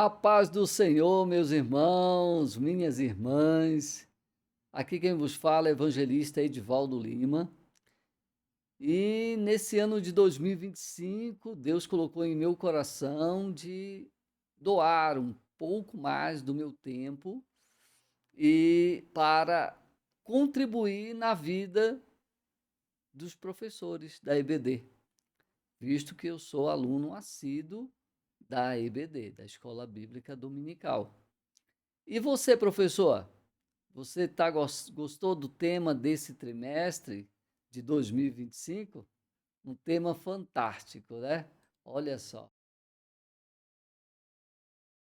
A paz do Senhor, meus irmãos, minhas irmãs. Aqui quem vos fala é o evangelista Edivaldo Lima. E nesse ano de 2025, Deus colocou em meu coração de doar um pouco mais do meu tempo e para contribuir na vida dos professores da EBD, visto que eu sou aluno assíduo da EBD, da Escola Bíblica Dominical. E você, professor? Você gostou do tema desse trimestre de 2025? Um tema fantástico, né? Olha só.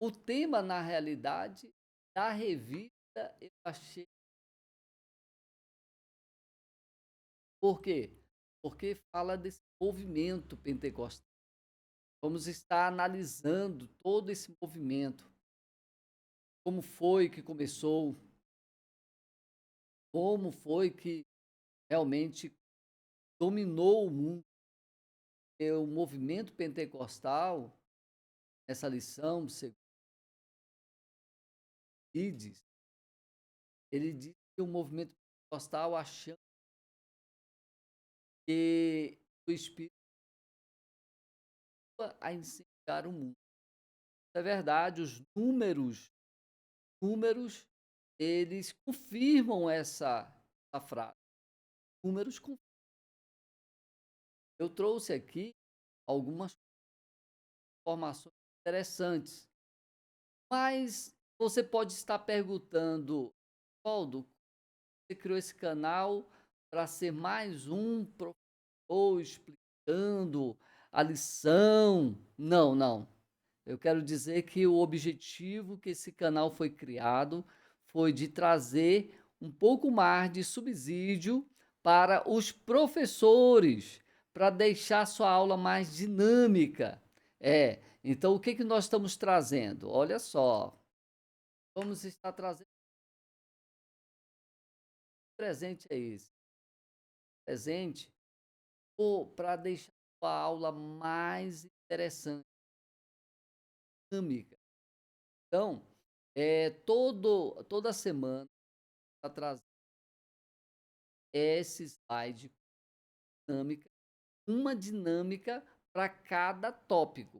O tema, na realidade, da revista, eu achei. Por quê? Porque fala desse movimento pentecostal. Vamos estar analisando todo esse movimento. Como foi que começou? Como foi que realmente dominou o mundo? E o movimento pentecostal, essa lição, Ides, ele diz que o movimento pentecostal achando que o Espírito a incendiar o mundo. É verdade, os números, eles confirmam essa frase. Números confirmam. Eu trouxe aqui algumas informações interessantes, mas você pode estar perguntando, Waldo, você criou esse canal para ser mais um professor explicando a lição? Não, não. Eu quero dizer que o objetivo que esse canal foi criado foi de trazer um pouco mais de subsídio para os professores, para deixar sua aula mais dinâmica. Então o que que nós estamos trazendo? Olha só, vamos estar trazendo presente é esse. Presente para deixar a aula mais interessante, dinâmica. Então, toda semana está trazendo esse slide dinâmica, uma dinâmica para cada tópico.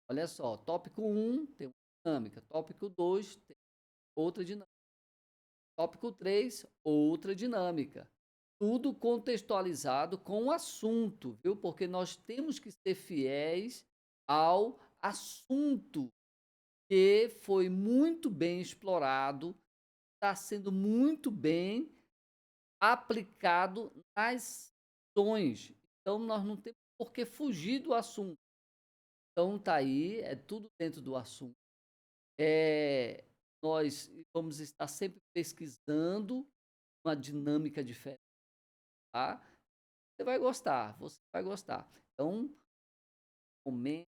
Olha só, tópico um tem uma dinâmica, tópico 2 tem outra dinâmica, tópico 3 outra dinâmica. Tudo contextualizado com o assunto, viu? Porque nós temos que ser fiéis ao assunto que foi muito bem explorado, está sendo muito bem aplicado nas ações. Então, nós não temos por que fugir do assunto. Então, tá aí, é tudo dentro do assunto. Nós vamos estar sempre pesquisando uma dinâmica diferente, tá? Você vai gostar, você vai gostar. Então, comente,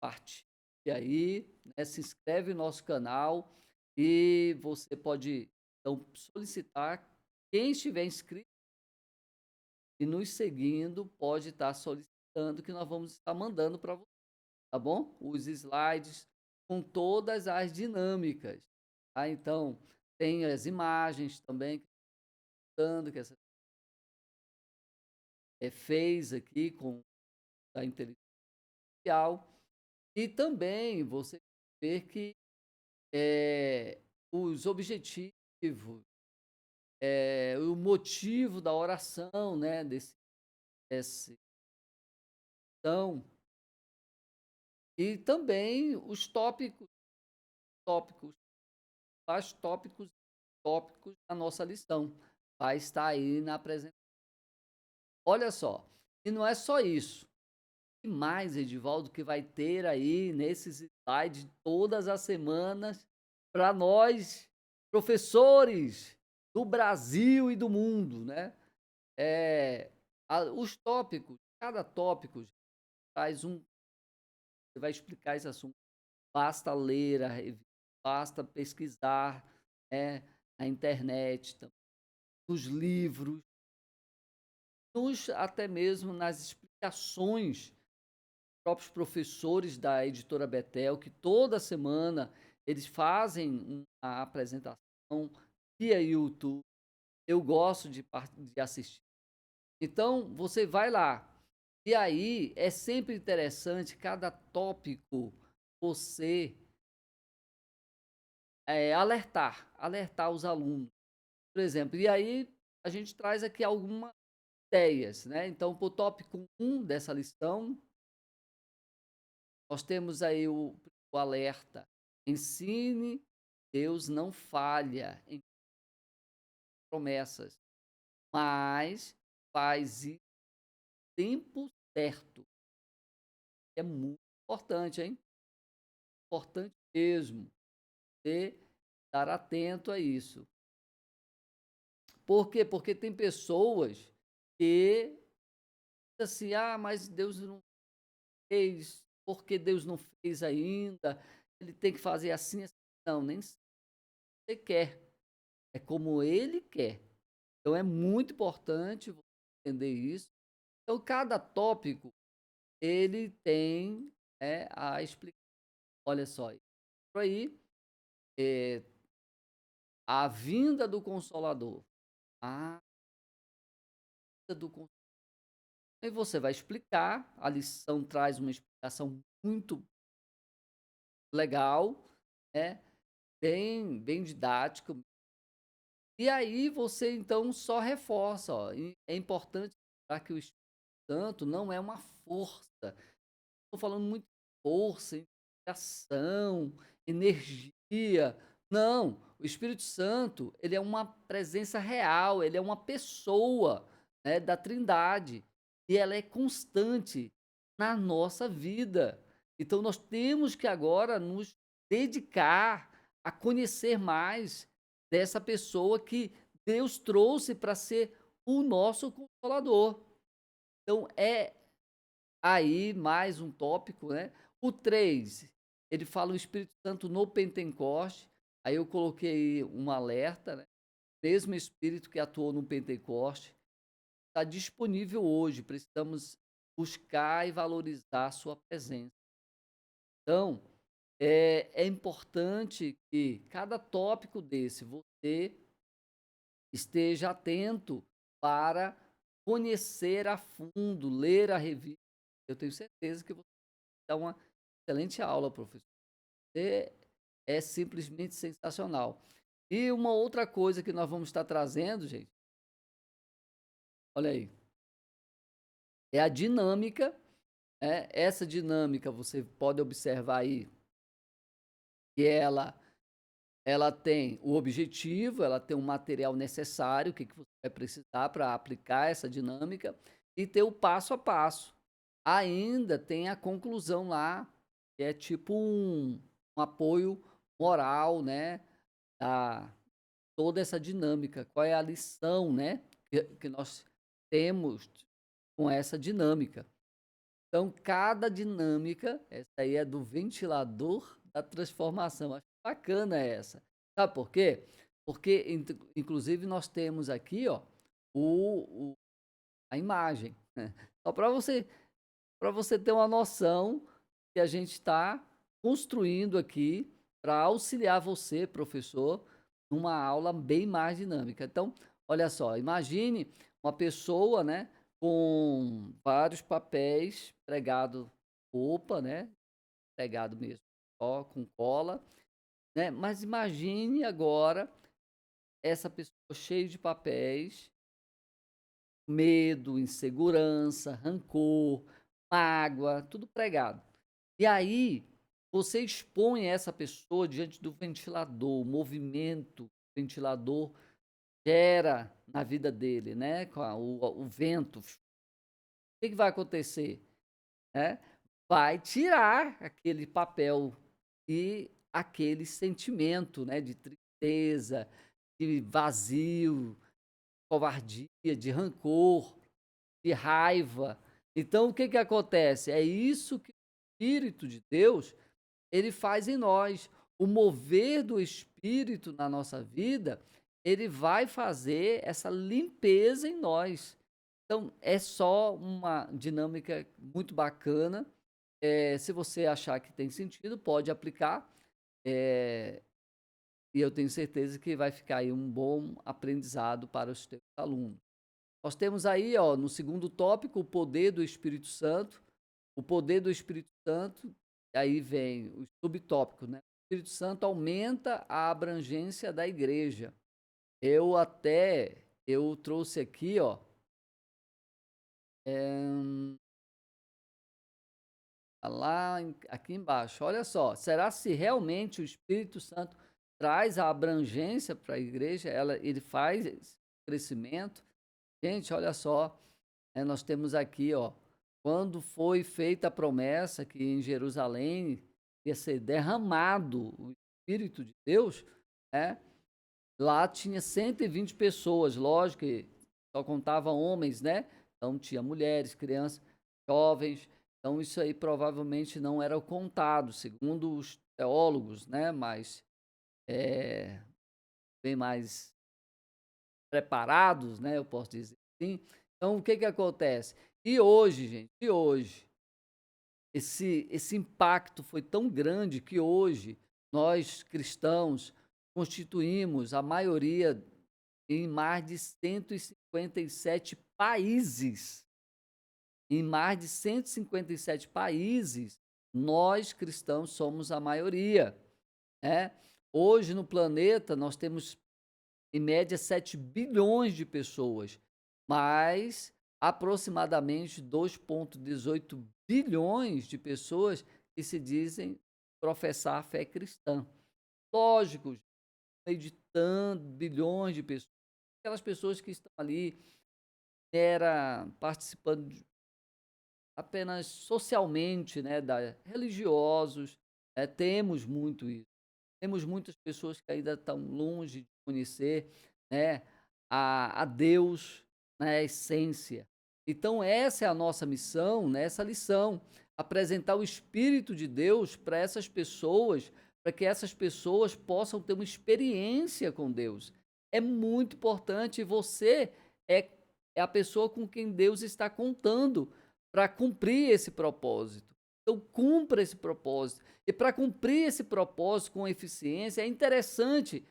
compartilhe aí, né? Se inscreve no nosso canal e você pode, então, solicitar. Quem estiver inscrito e nos seguindo, pode estar solicitando que nós vamos estar mandando para você, tá bom? Os slides com todas as dinâmicas, tá? Então, tem as imagens também, que essa fez aqui com a inteligência artificial, e também você ver que os objetivos, o motivo da oração, né, desse então, e também os tópicos, quais tópicos da nossa lição. Vai estar aí na apresentação. Olha só, e não é só isso. E mais, Edivaldo, que vai ter aí nesses slides todas as semanas para nós, professores do Brasil e do mundo, né? Os tópicos, cada tópico traz você vai explicar esse assunto. Basta ler a revista, basta pesquisar, né, na internet, nos livros, até mesmo nas explicações próprios professores da editora Betel, que toda semana eles fazem uma apresentação via YouTube. Eu gosto de assistir. Então, você vai lá. E aí, é sempre interessante, cada tópico, você alertar os alunos. Por exemplo, e aí a gente traz aqui algumas ideias, né? Então, para o tópico um dessa lição, nós temos aí o alerta. Ensine, Deus não falha em promessas, mas faz isso no tempo certo. É muito importante, hein? Importante mesmo você estar atento a isso. Por quê? Porque tem pessoas que assim, mas Deus não fez, porque Deus não fez ainda, ele tem que fazer assim, assim. Não, nem sempre você quer, é como ele quer. Então é muito importante você entender isso. Então cada tópico ele tem a explicação. Olha só, por aí, eh, a vinda do Consolador. A vinda do Consolador. E você vai explicar, a lição traz uma explicação muito legal, né? Bem didática. E aí você então só reforça, ó, e é importante lembrar que o Espírito Santo não é uma força. Estou falando muito de força, inspiração, energia. Não, o Espírito Santo, ele é uma presença real, ele é uma pessoa, né, da Trindade. E ela é constante na nossa vida. Então nós temos que agora nos dedicar a conhecer mais dessa pessoa que Deus trouxe para ser o nosso consolador. Então é aí, mais um tópico, né. O 3 ele fala o Espírito Santo no Pentecoste, aí eu coloquei um alerta, né, mesmo Espírito que atuou no Pentecoste, está disponível hoje, precisamos buscar e valorizar a sua presença. Então, é importante que cada tópico desse você esteja atento para conhecer a fundo, ler a revista. Eu tenho certeza que você dá uma excelente aula, professor. Você é simplesmente sensacional. E uma outra coisa que nós vamos estar trazendo, gente, olha aí, é a dinâmica. Essa dinâmica você pode observar aí que ela tem o objetivo, ela tem o material necessário, o que você vai precisar para aplicar essa dinâmica, e ter o passo a passo. Ainda tem a conclusão lá, que é tipo um apoio moral, né, a toda essa dinâmica. Qual é a lição, né, que nós temos com essa dinâmica. Então, cada dinâmica, essa aí é do ventilador da transformação. Acho bacana essa. Sabe por quê? Porque, inclusive, nós temos aqui, ó, a imagem, né? Só para você ter uma noção que a gente está construindo aqui para auxiliar você, professor, numa aula bem mais dinâmica. Então, olha só, imagine uma pessoa, né, com vários papéis pregado, roupa, né, pregado mesmo, ó, com cola, né? Mas imagine agora essa pessoa cheia de papéis, medo, insegurança, rancor, mágoa, tudo pregado. E aí, você expõe essa pessoa diante do ventilador, o movimento que o ventilador gera na vida dele, né? Com o vento. O que vai acontecer? Né? Vai tirar aquele papel e aquele sentimento, né? De tristeza, de vazio, covardia, de rancor, de raiva. Então, o que acontece? É isso que o Espírito de Deus ele faz em nós. O mover do Espírito na nossa vida, ele vai fazer essa limpeza em nós. Então, é só uma dinâmica muito bacana. Se você achar que tem sentido, pode aplicar, eh, e eu tenho certeza que vai ficar aí um bom aprendizado para os teus alunos. Nós temos aí, ó, no segundo tópico, o poder do Espírito Santo. O poder do Espírito Santo, aí vem o subtópico, né? O Espírito Santo aumenta a abrangência da igreja. Eu trouxe aqui, ó, eh, aqui embaixo. Olha só, será se realmente o Espírito Santo traz a abrangência para a igreja? Ele faz esse crescimento? Gente, olha só, nós temos aqui, ó, quando foi feita a promessa que em Jerusalém ia ser derramado o Espírito de Deus, né? Lá tinha 120 pessoas, lógico que só contava homens, né? Então tinha mulheres, crianças, jovens. Então isso aí provavelmente não era contado, segundo os teólogos, né? Mas é, bem mais preparados, né? Eu posso dizer assim. Então o que que acontece? E hoje, gente, e hoje, esse impacto foi tão grande que hoje nós cristãos constituímos a maioria em mais de 157 países. Em mais de 157 países, nós cristãos somos a maioria, né? Hoje no planeta nós temos em média 7 bilhões de pessoas, mas aproximadamente 2,18 bilhões de pessoas que se dizem professar a fé cristã. Lógico, no meio de tantos bilhões de pessoas, aquelas pessoas que estão ali participando apenas socialmente, né, religiosos, temos muito isso. Temos muitas pessoas que ainda estão longe de conhecer, né, a Deus na essência. Então essa é a nossa missão, né, essa lição, apresentar o Espírito de Deus para essas pessoas, para que essas pessoas possam ter uma experiência com Deus. É muito importante, você é, é a pessoa com quem Deus está contando para cumprir esse propósito. Então cumpra esse propósito. E para cumprir esse propósito com eficiência, é interessante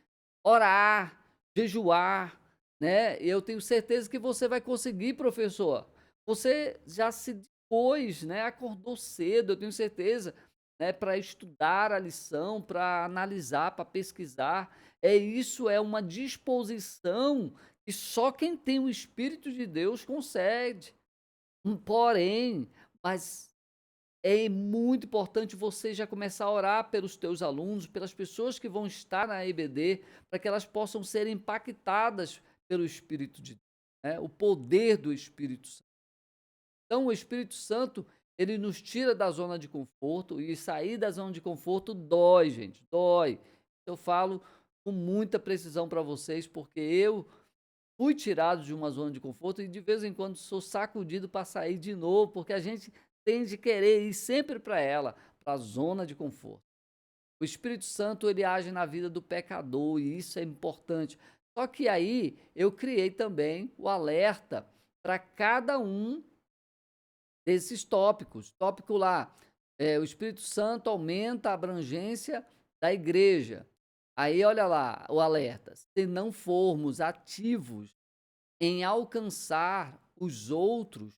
orar, jejuar, né? Eu tenho certeza que você vai conseguir, professor. Você já se dispôs, né? Acordou cedo, eu tenho certeza, né? Para estudar a lição, para analisar, para pesquisar. Isso é uma disposição que só quem tem o Espírito de Deus consegue. Porém, mas é muito importante você já começar a orar pelos teus alunos, pelas pessoas que vão estar na EBD, para que elas possam ser impactadas pelo Espírito de Deus, né? O poder do Espírito Santo. Então, o Espírito Santo, ele nos tira da zona de conforto, e sair da zona de conforto dói, gente, dói. Eu falo com muita precisão para vocês, porque eu fui tirado de uma zona de conforto e de vez em quando sou sacudido para sair de novo, porque a gente tem de querer ir sempre para ela, para a zona de conforto. O Espírito Santo, ele age na vida do pecador e isso é importante. Só que aí eu criei também o alerta para cada um desses tópicos. Tópico lá, o Espírito Santo aumenta a abrangência da igreja. Aí olha lá o alerta: se não formos ativos em alcançar os outros,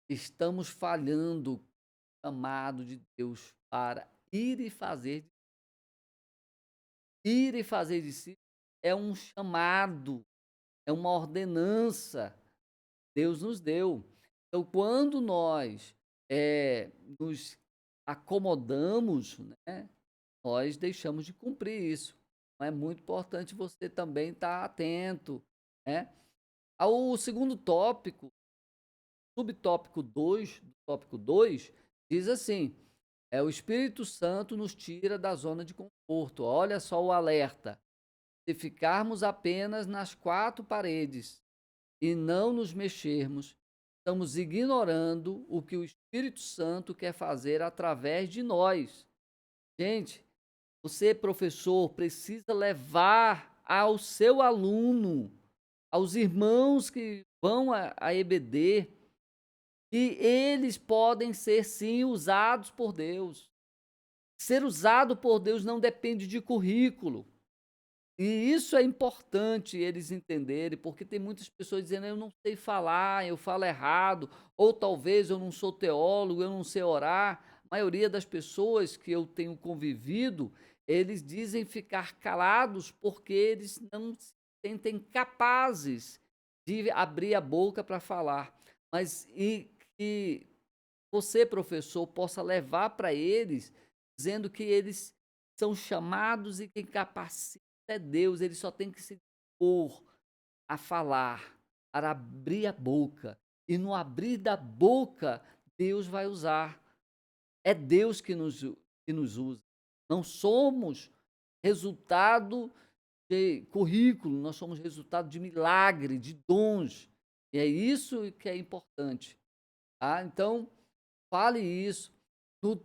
estamos falhando o chamado de Deus para ir e fazer discípulos. É um chamado, é uma ordenança que Deus nos deu. Então, quando nós nos acomodamos, né, nós deixamos de cumprir isso. Então, é muito importante você também estar atento, né? Ao segundo tópico, subtópico 2 do tópico 2 diz assim: o Espírito Santo nos tira da zona de conforto. Olha só o alerta. Se ficarmos apenas nas quatro paredes e não nos mexermos, estamos ignorando o que o Espírito Santo quer fazer através de nós. Gente, você, professor, precisa levar ao seu aluno, aos irmãos que vão à EBD, que eles podem ser sim usados por Deus. Ser usado por Deus não depende de currículo. E isso é importante eles entenderem, porque tem muitas pessoas dizendo: "Eu não sei falar, eu falo errado", ou talvez: "Eu não sou teólogo, eu não sei orar". A maioria das pessoas que eu tenho convivido, eles dizem ficar calados, porque eles não se sentem capazes de abrir a boca para falar. Mas e que você, professor, possa levar para eles, dizendo que eles são chamados e quem capacita é Deus, eles só têm que se dispor a falar, a abrir a boca. E no abrir da boca, Deus vai usar. É Deus que nos usa. Não somos resultado de currículo, nós somos resultado de milagre, de dons. E é isso que é importante. Tá? Então, fale isso. No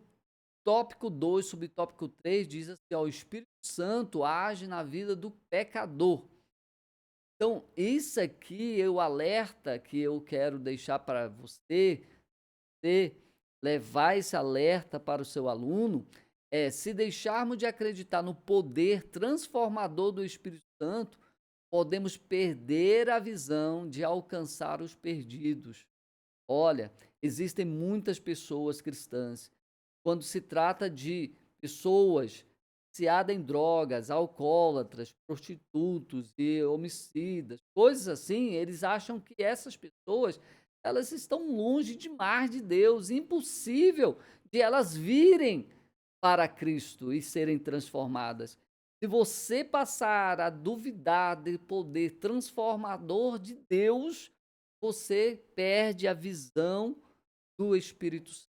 tópico 2, subtópico 3, diz assim: ó, o Espírito Santo age na vida do pecador. Então, isso aqui é o alerta que eu quero deixar para você levar esse alerta para o seu aluno, se deixarmos de acreditar no poder transformador do Espírito Santo, podemos perder a visão de alcançar os perdidos. Olha, existem muitas pessoas cristãs. Quando se trata de pessoas viciadas em drogas, alcoólatras, prostitutos e homicidas, coisas assim, eles acham que essas pessoas, elas estão longe demais de Deus, impossível de elas virem para Cristo e serem transformadas. Se você passar a duvidar do poder transformador de Deus, você perde a visão do Espírito Santo.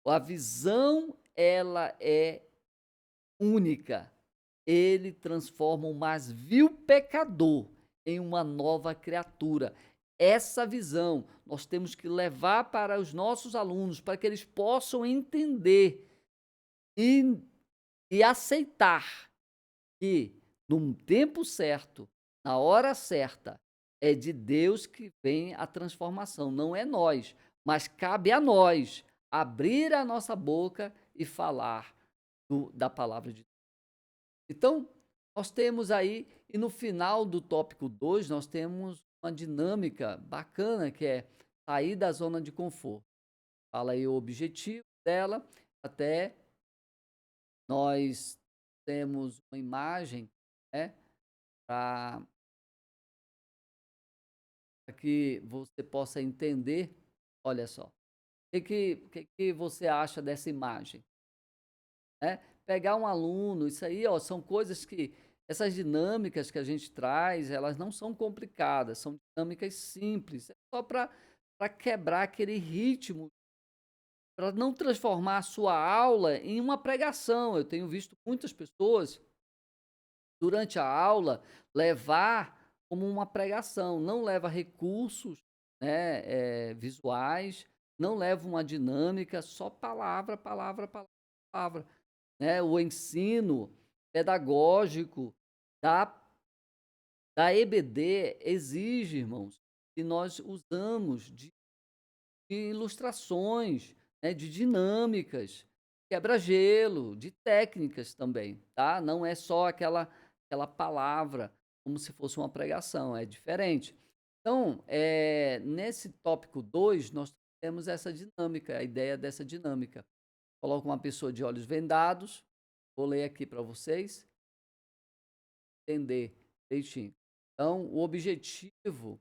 A visão, ela é única. Ele transforma o mais vil pecador em uma nova criatura. Essa visão nós temos que levar para os nossos alunos, para que eles possam entender e, e aceitar que, num tempo certo, na hora certa, é de Deus que vem a transformação, não é nós, mas cabe a nós abrir a nossa boca e falar da palavra de Deus. Então, nós temos aí, e no final do tópico 2 nós temos uma dinâmica bacana que é sair da zona de conforto. Fala aí o objetivo dela, até nós temos uma imagem, né, para que você possa entender. Olha só, o que você acha dessa imagem? Né? Pegar um aluno, isso aí, ó, são coisas que, essas dinâmicas que a gente traz, elas não são complicadas, são dinâmicas simples, é só para quebrar aquele ritmo, para não transformar a sua aula em uma pregação. Eu tenho visto muitas pessoas, durante a aula, levar como uma pregação, não leva recursos, né, visuais, não leva uma dinâmica, só palavra, palavra, palavra, palavra, né? O ensino pedagógico da EBD exige, irmãos, que nós usamos de ilustrações, né, de dinâmicas, quebra-gelo, de técnicas também, tá? Não é só aquela palavra como se fosse uma pregação, é diferente. Então, nesse tópico 2 nós temos essa dinâmica, a ideia dessa dinâmica. Coloca uma pessoa de olhos vendados, vou ler aqui para vocês entender direitinho. Então, o objetivo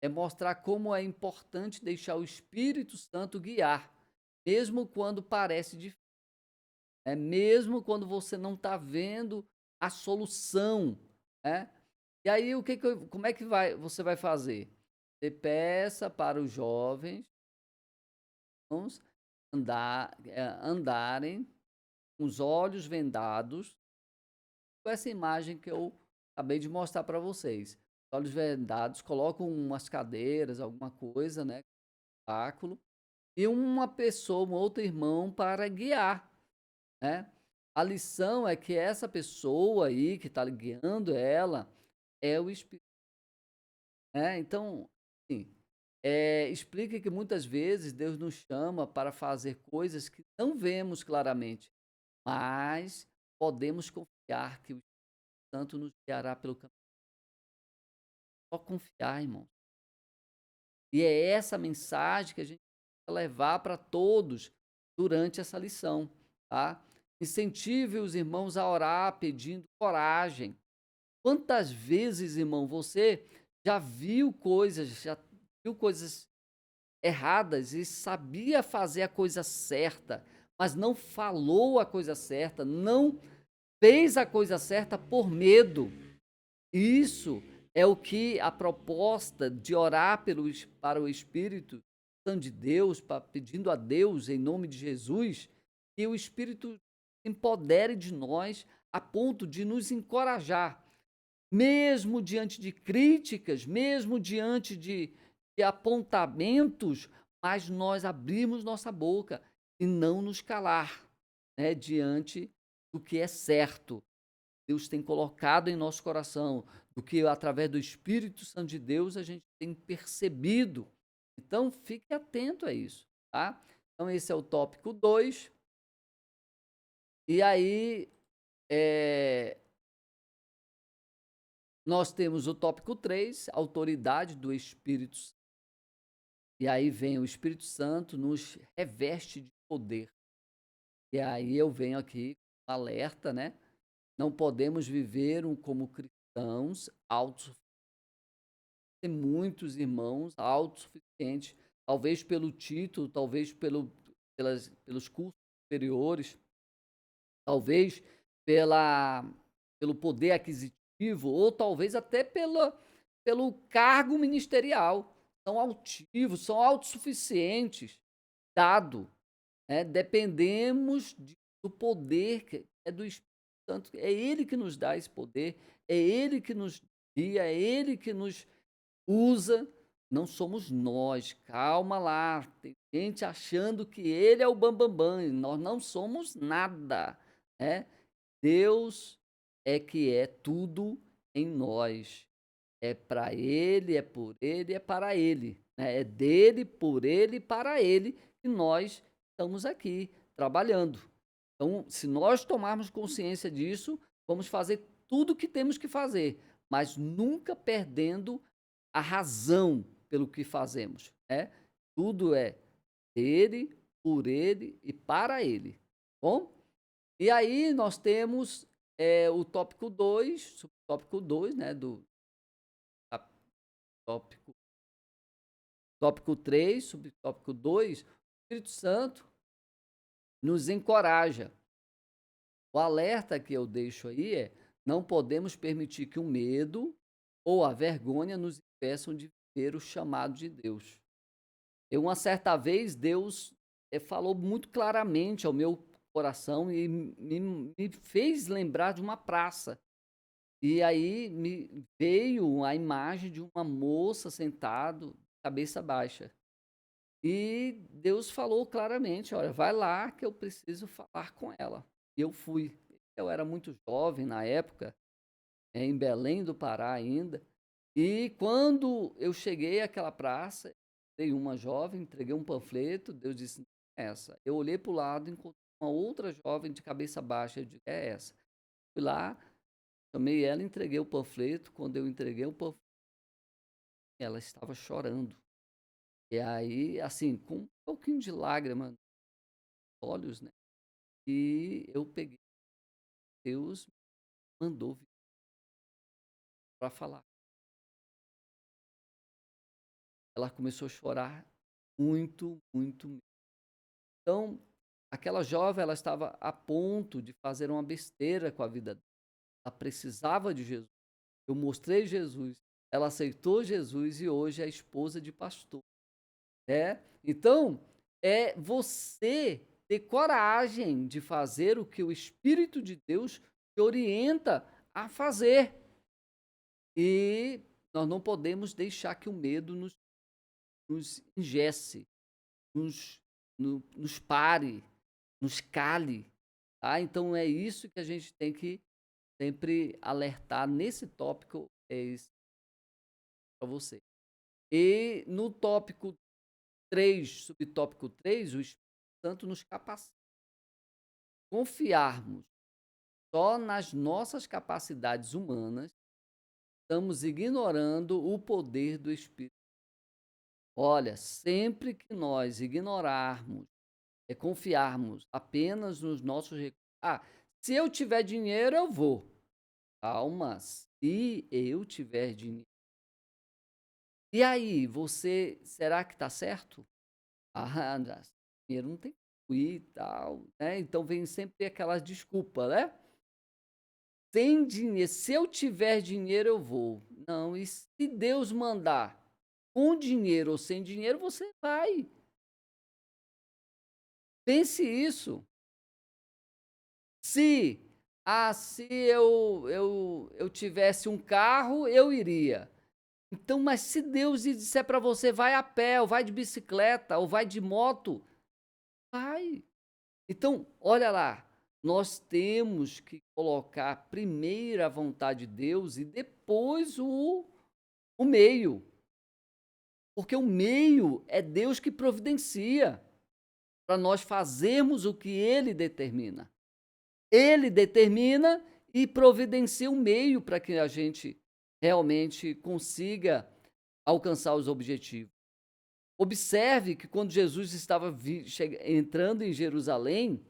é mostrar como é importante deixar o Espírito Santo guiar, mesmo quando parece difícil, mesmo quando você não está vendo a solução, né? E aí, como é que você vai fazer? Você peça para os jovens irmãos, andarem com os olhos vendados, com essa imagem que eu acabei de mostrar para vocês. Olhos vendados, colocam umas cadeiras, alguma coisa, né? Obstáculo, e uma pessoa, um outro irmão para guiar, né? A lição é que essa pessoa aí que está guiando ela é o Espírito, né? Então, assim, explica que muitas vezes Deus nos chama para fazer coisas que não vemos claramente, mas podemos confiar que o Santo nos guiará pelo caminho. Só confiar, irmão. E é essa mensagem que a gente precisa levar para todos durante essa lição, tá? Incentive os irmãos a orar pedindo coragem. Quantas vezes, irmão, você já viu coisas erradas e sabia fazer a coisa certa, mas não falou a coisa certa, não fez a coisa certa por medo. Isso é o que a proposta de orar para o Espírito Santo de Deus, pedindo a Deus em nome de Jesus, que o Espírito empodere de nós a ponto de nos encorajar, mesmo diante de críticas, mesmo diante de apontamentos, mas nós abrimos nossa boca e não nos calar, né, diante do que é certo. Deus tem colocado em nosso coração, do que através do Espírito Santo de Deus a gente tem percebido. Então, fique atento a isso, tá? Então, esse é o tópico 2. E aí, eh, nós temos o tópico 3, autoridade do Espírito Santo. E aí vem o Espírito Santo nos reveste de poder. E aí eu venho aqui com um alerta, né? Não podemos viver como cristãos autossuficientes. Tem muitos irmãos autossuficientes, talvez pelo título, talvez pelos cursos superiores, talvez pela, pelo poder aquisitivo, ou talvez até pelo cargo ministerial. São altivos, são autossuficientes, dado. Dependemos do poder que é do Espírito Santo, é Ele que nos dá esse poder, é Ele que nos guia, é Ele que nos usa, não somos nós. Calma lá, tem gente achando que Ele é o bambambam, e nós não somos nada, né? Deus é que é tudo em nós. É para Ele, é por Ele, é para Ele, né? É dele, por Ele e para Ele que nós estamos aqui trabalhando. Então, se nós tomarmos consciência disso, vamos fazer tudo o que temos que fazer, mas nunca perdendo a razão pelo que fazemos, né? Tudo é dele, por ele e para ele. Bom? E aí nós temos o tópico 2, subtópico 2, né, do cap- tópico, tópico 3, subtópico 2, o Espírito Santo nos encoraja. O alerta que eu deixo aí é: não podemos permitir que o medo ou a vergonha nos impeçam de viver o chamado de Deus. Uma certa vez, Deus falou muito claramente ao meu coração e me fez lembrar de uma praça. E aí me veio a imagem de uma moça sentada, cabeça baixa. E Deus falou claramente: olha, vai lá que eu preciso falar com ela. E eu fui. Eu era muito jovem na época, em Belém do Pará ainda. E quando eu cheguei àquela praça, dei uma jovem, entreguei um panfleto, Deus disse: "Não é essa". Eu olhei para o lado, encontrei uma outra jovem de cabeça baixa, eu digo: "É essa". Fui lá, chamei ela, entreguei o panfleto. Quando eu entreguei o panfleto, ela estava chorando. E aí, assim, com um pouquinho de lágrima nos olhos, né? E eu peguei, Deus mandou vir para falar. Ela começou a chorar muito, muito mesmo. Então, aquela jovem, ela estava a ponto de fazer uma besteira com a vida dela. Ela precisava de Jesus. Eu mostrei Jesus, ela aceitou Jesus e hoje é esposa de pastor, né? Então, é você ter coragem de fazer o que o Espírito de Deus te orienta a fazer. E nós não podemos deixar que o medo nos ingesse, nos, nos pare, nos cale. Tá? Então é isso que a gente tem que sempre alertar nesse tópico, é isso para você. E no tópico 3, subtópico 3, o Espírito Santo nos capacita. Confiarmos só nas nossas capacidades humanas, estamos ignorando o poder do Espírito. Olha, sempre que nós ignorarmos, confiarmos apenas nos nossos recursos. Ah, se eu tiver dinheiro, eu vou. Calma, se eu tiver dinheiro. E aí, você, será que está certo? Ah, dinheiro não tem como ir e tal, né? Então vem sempre aquela desculpa, né? Sem dinheiro, se eu tiver dinheiro, eu vou. Não, e se Deus mandar, com dinheiro ou sem dinheiro, você vai. Pense isso. Se, se eu tivesse um carro, eu iria. Então, mas se Deus disser para você, vai a pé, ou vai de bicicleta, ou vai de moto, vai. Então, olha lá, nós temos que colocar primeiro a vontade de Deus e depois o meio. Porque o meio é Deus que providencia para nós fazermos o que Ele determina. Ele determina e providencia o meio para que a gente realmente consiga alcançar os objetivos. Observe que quando Jesus estava entrando em Jerusalém,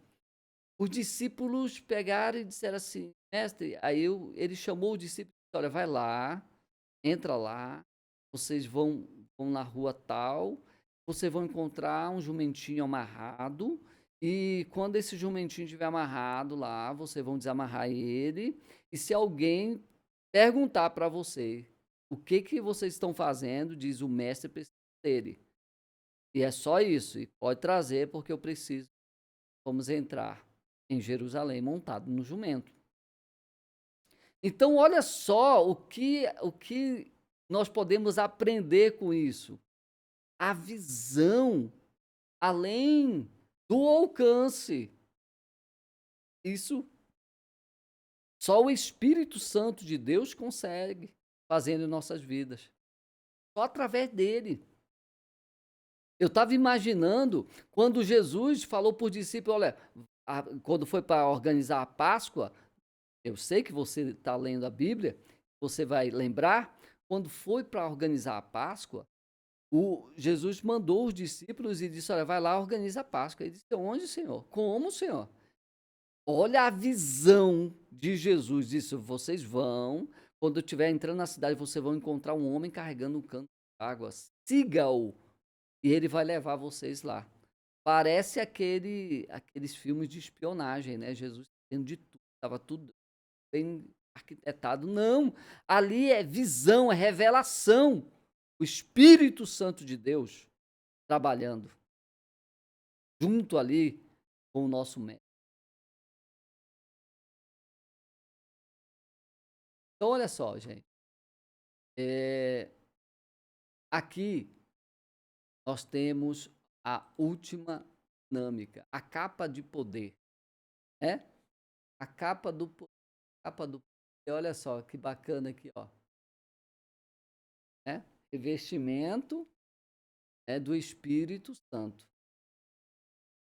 os discípulos pegaram e disseram assim, mestre, ele chamou o discípulo e disse, olha, vai lá, entra lá, vocês vão na rua tal, vocês vão encontrar um jumentinho amarrado, e quando esse jumentinho estiver amarrado lá, vocês vão desamarrar ele, e se alguém perguntar para você o que vocês estão fazendo, diz o mestre precisa dele. E é só isso, e pode trazer porque eu preciso. Vamos entrar em Jerusalém montado no jumento. Então, olha só o que nós podemos aprender com isso. A visão além do alcance. Isso só o Espírito Santo de Deus consegue fazer em nossas vidas. Só através dele. Eu estava imaginando quando Jesus falou para os discípulos, olha, quando foi para organizar a Páscoa, eu sei que você está lendo a Bíblia, você vai lembrar, quando foi para organizar a Páscoa, Jesus mandou os discípulos e disse, olha, vai lá, organiza a Páscoa. Ele disse, onde, Senhor? Como, Senhor? Olha a visão de Jesus, disse, vocês vão, quando eu estiver entrando na cidade, vocês vão encontrar um homem carregando um canto de água, siga-o, e ele vai levar vocês lá. Parece aqueles filmes de espionagem, né? Jesus tendo de tudo, estava tudo bem arquitetado. Não, ali é visão, é revelação. O Espírito Santo de Deus trabalhando junto ali com o nosso mestre. Então, olha só, gente. Aqui nós temos a última dinâmica, a capa de poder, né? A capa do poder. Olha só que bacana aqui, ó. Né? Revestimento do Espírito Santo.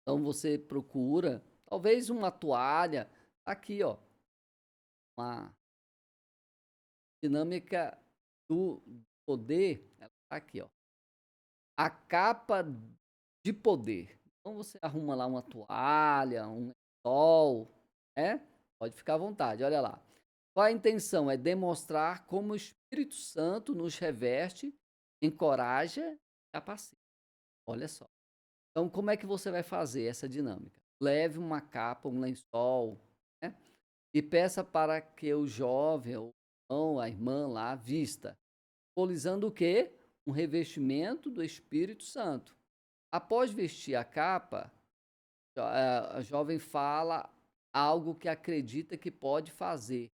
Então você procura, talvez uma toalha, aqui, ó, uma dinâmica do poder, ela tá aqui, ó. A capa de poder. Então você arruma lá uma toalha, um lençol, né? Pode ficar à vontade, olha lá. Qual a intenção? É demonstrar como o Espírito Santo nos reveste, encoraja e capacita. Olha só. Então, como é que você vai fazer essa dinâmica? Leve uma capa, um lençol, né? E peça para que o jovem, ou a irmã lá, vista. Simbolizando o quê? Um revestimento do Espírito Santo. Após vestir a capa, a jovem fala algo que acredita que pode fazer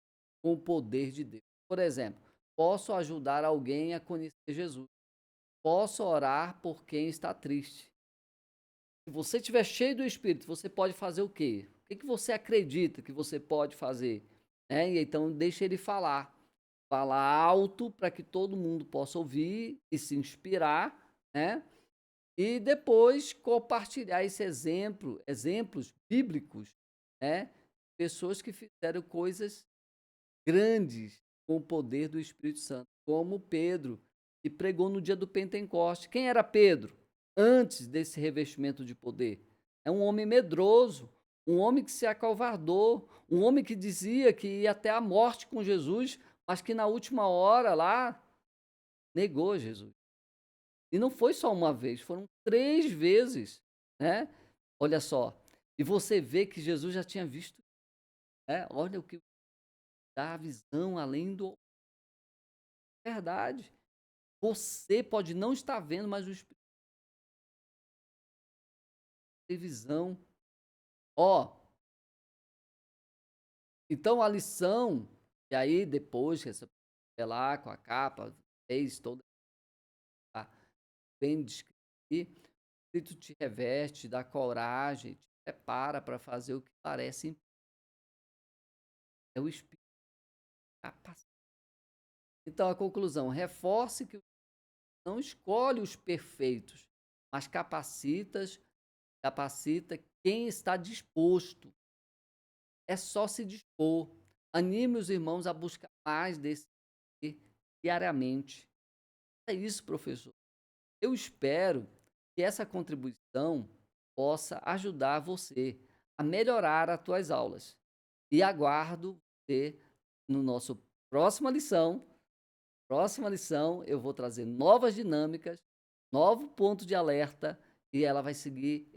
com o poder de Deus. Por exemplo, posso ajudar alguém a conhecer Jesus. Posso orar por quem está triste. Se você estiver cheio do Espírito, você pode fazer o quê? O que você acredita que você pode fazer? E então, deixa ele falar. fala alto para que todo mundo possa ouvir e se inspirar, né? E depois compartilhar esse exemplos bíblicos, né? Pessoas que fizeram coisas grandes com o poder do Espírito Santo, como Pedro, que pregou no dia do Pentecoste. Quem era Pedro? Antes desse revestimento de poder. É um homem medroso, um homem que se acovardou, um homem que dizia que ia até a morte com Jesus, mas que na última hora lá negou Jesus. E não foi só uma vez, foram 3 vezes, né. Olha só, e você vê que Jesus já tinha visto, né, olha o que dá a visão além do verdade. Você pode não estar vendo, mas o Espírito tem visão. Ó, então a lição, e aí depois que você lá com a capa, fez toda a bem descrito, o Espírito te reveste, te dá coragem, te prepara para fazer o que parece, é o Espírito capaz. Então a conclusão, reforce que não escolhe os perfeitos, mas capacita quem está disposto. É só se dispor. Anime os irmãos a buscar mais desse diariamente. É isso, professor. Eu espero que essa contribuição possa ajudar você a melhorar as tuas aulas. E aguardo você no nosso próxima lição. Próxima lição, eu vou trazer novas dinâmicas, novo ponto de alerta, e ela vai seguir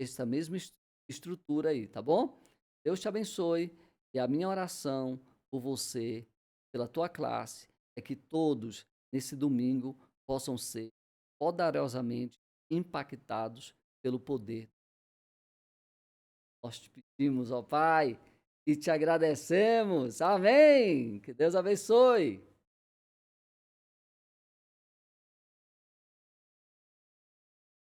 essa mesma estrutura aí, tá bom? Deus te abençoe, e a minha oração por você, pela tua classe, é que todos, nesse domingo, possam ser poderosamente impactados pelo poder. Nós te pedimos, ó Pai, e te agradecemos. Amém. Que Deus abençoe.